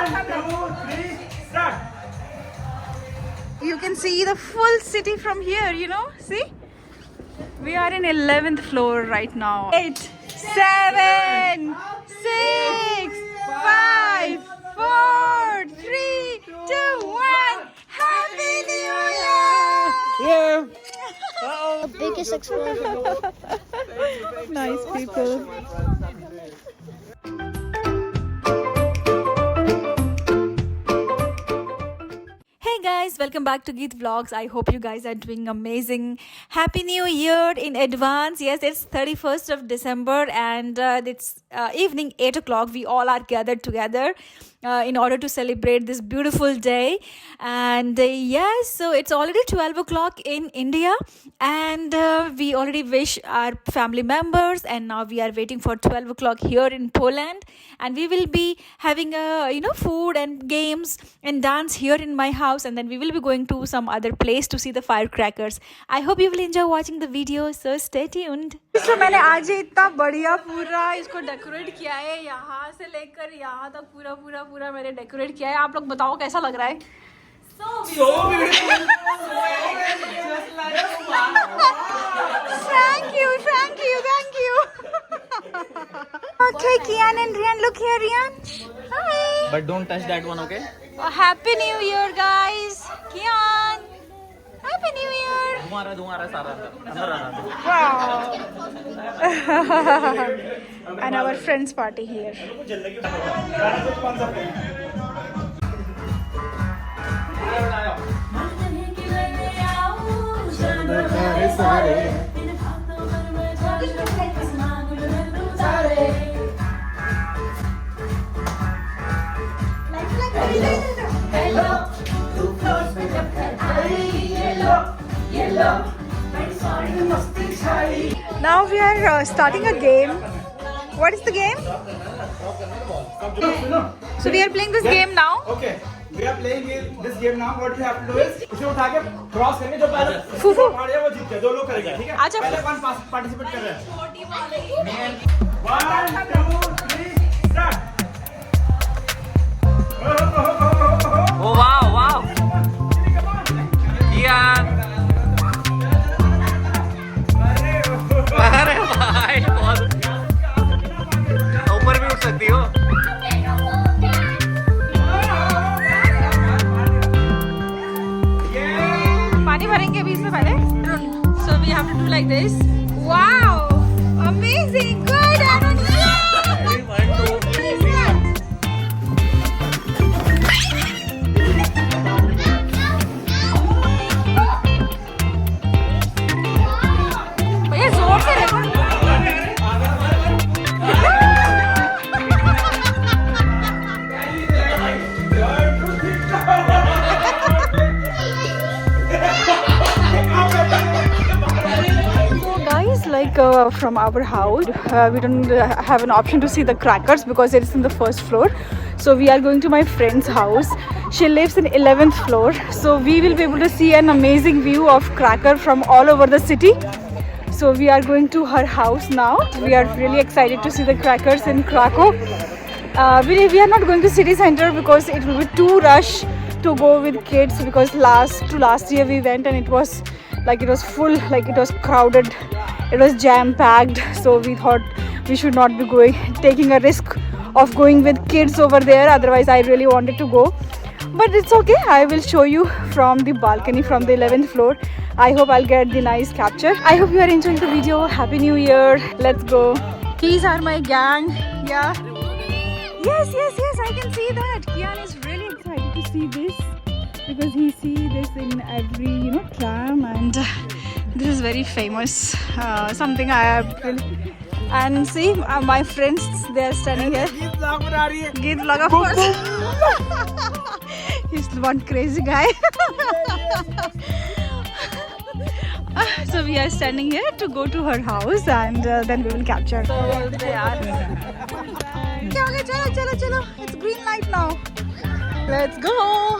2, 3, start. You can see the full city from here, you know. See? We are in 11th floor right now. 8, 7, 6, 5, 4, 3, 2, 1. Happy New Year! Yeah. The biggest explosion. Nice people. Hey guys, welcome back to Geet Vlogs. I hope you guys are doing amazing. Happy New Year in advance. Yes, it's 31st of December and it's evening 8 o'clock. We all are gathered together in order to celebrate this beautiful day. And yes, so it's already 12 o'clock in India and we already wish our family members, and now we are waiting for 12 o'clock here in Poland, and we will be having food and games and dance here in my house, and then we will be going to some other place to see the firecrackers. I hope you will enjoy watching the video, so stay tuned. So मैंने आज ही इतना बढ़िया पूरा इसको decorate किया है, यहाँ से लेकर यहाँ तक पूरा पूरा पूरा मैंने डेकोरेट किया है. आप लोग बताओ कैसा लग रहा है? So beautiful. Thank you. Okay, Kian and Rian, look here, Rian. Hi. But don't touch that one, okay? Happy New Year, guys. Kian. Happy New Year. धुआं सारा अंदर आना. Wow. And our friends party here. Now we are starting a game. What is the game? So we are playing this game now. Okay. We are playing this game now. What you have to do is इसे उठा के cross करके जो पहले मारेगा वो जीत गया. दो लोग करेंगे, ठीक है? अच्छा. पहले कौन पार्टिसिपेट कर रहा है? 1, 2, 3, start. Oh wow. Kian. अरे भाई बहुत ऊपर भी उठ सकती हो. पानी भरेंगे अभी इसमें पहले. So we have to do like this. Wow! Amazing! Good, Arun! भैया जोर से देखो. From our house we don't have an option to see the crackers because it is in the first floor, so we are going to my friend's house. She lives in 11th floor, so we will be able to see an amazing view of cracker from all over the city. So we are going to her house now. We are really excited to see the crackers in Krakow. We are not going to city center because it will be too rush to go with kids, because last year we went and it was full, like it was crowded. It was jam-packed, so we thought we should not be taking a risk of going with kids over there. Otherwise, I really wanted to go. But it's okay. I will show you from the balcony from the 11th floor. I hope I'll get the nice capture. I hope you are enjoying the video. Happy New Year. Let's go. These are my gang. Yeah. Yes. I can see that. Kian is really excited to see this because he sees this in every, tram, and this is very famous. Something I have been. And see, my friends, they are standing here. Geet vlog, of course. He's one crazy guy. So we are standing here to go to her house, and then we will capture. So they are. Okay, chalo. It's green light now. Let's go.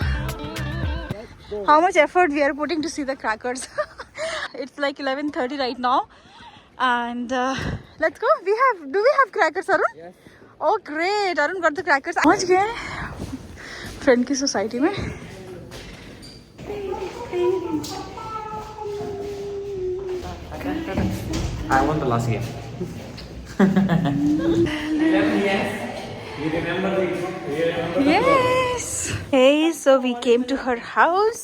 How much effort we are putting to see the crackers. It's like 11:30 right now, and let's go. Do we have crackers, Arun? Yes. Oh great, Arun got the crackers. पहुंच गए. Friend की society में। I won the last game. Yes. Hey, so we came to her house,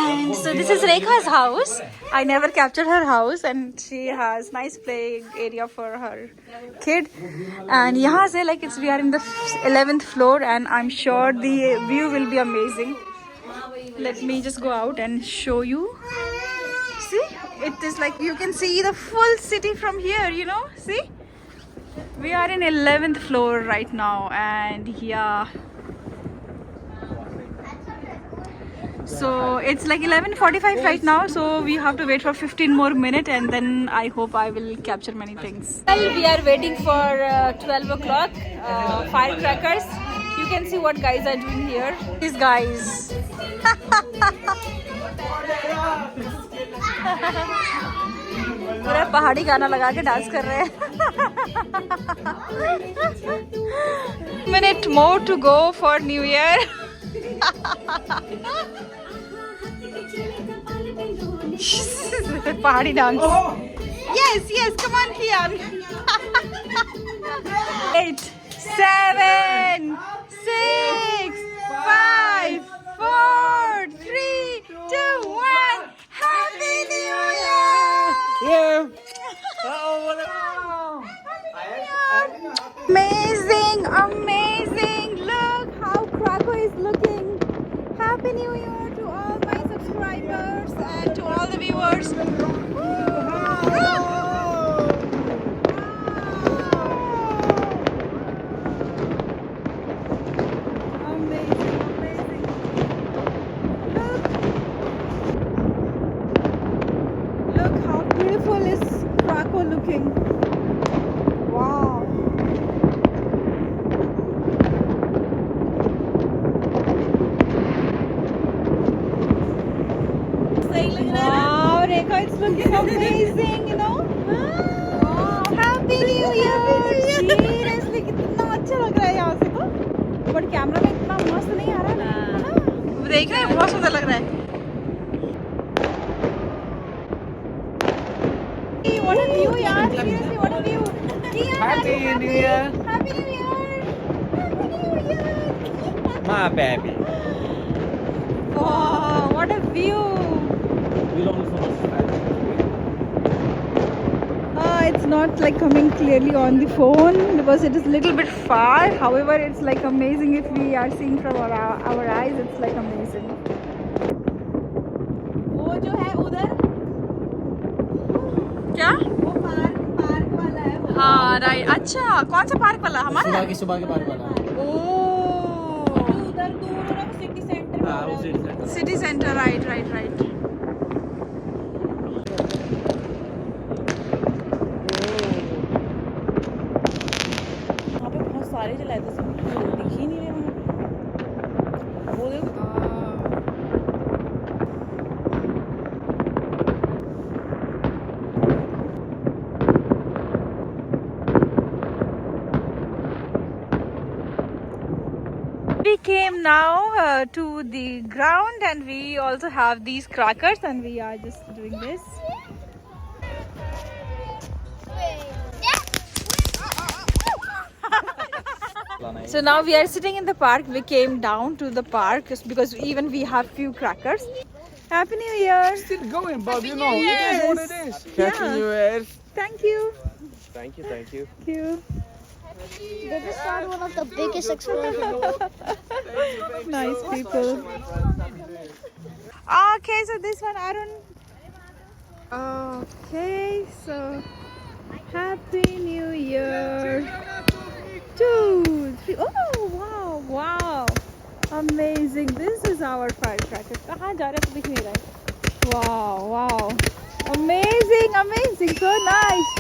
and so this is Rekha's house. I never captured her house, and she has nice playing area for her kid. And यहाँ से like we are in the 11th floor, and I'm sure the view will be amazing. Let me just go out and show you. See, it is like you can see the full city from here. You know, see. We are in 11th floor right now, and yeah. So it's like 11:45 right now, so we have to wait for 15 more minutes, and then I hope I will capture many things. Well, we are waiting for 12 o'clock, firecrackers. You can see what guys are doing here. These guys. पूरा पहाड़ी गाना लगा के dance कर रहे हैं. Minute more to go for New Year. Party dance. Yes, come on, Kian. 8, 7, 6, 5, 4, 3, 2, 1. Happy New Year! Yeah. Amazing! Look how Krakow is looking. Happy New Year to all my subscribers and to all the viewers. Amazing. Look how beautiful is Krakow looking. Wow. Wow, Rekha, it's looking amazing, you know. Wow, Happy New Year! Seriously, कितना अच्छा लग रहा है यहाँ से तो. But camera में इतना मस्त नहीं आ रहा है ना. देख रहे हैं, बहुत सुंदर लग रहा है. What a view, yaar! Seriously, what a view! Happy New Year. Happy New Year! Happy New Year! My baby. Wow, what a view! It's not like coming clearly on the phone because it is a little bit far. However, it's like amazing if we are seeing from our eyes. It's like amazing. वो जो है उधर क्या? वो park वाला है. हाँ right. अच्छा कौन सा पार्क वाला? हमारा सुबह के पार्क वाला. ओह उधर दूर है सिटी सेंटर. हाँ वो city centre. City centre right. सारे जलाए थे सब दिख ही नहीं रहे वहाँ. वो देखो. We came now to the ground, and we also have these crackers, and we are just doing this. So now we are sitting in the park. We came down to the park just because even we have few crackers. Happy New Year! Still going, but Happy you know, New it is what it Year. is. Yeah. Happy New Year. Thank you. Thank you. Thank you. They just started one of the biggest explosions. Nice people. Okay, so this one, Arun. Okay, so Happy New Year. 2, 3. Oh, wow. Amazing. This is our firecracker. कहाँ जा रहा है तो दिख नहीं रहा है. Wow. Amazing. So nice.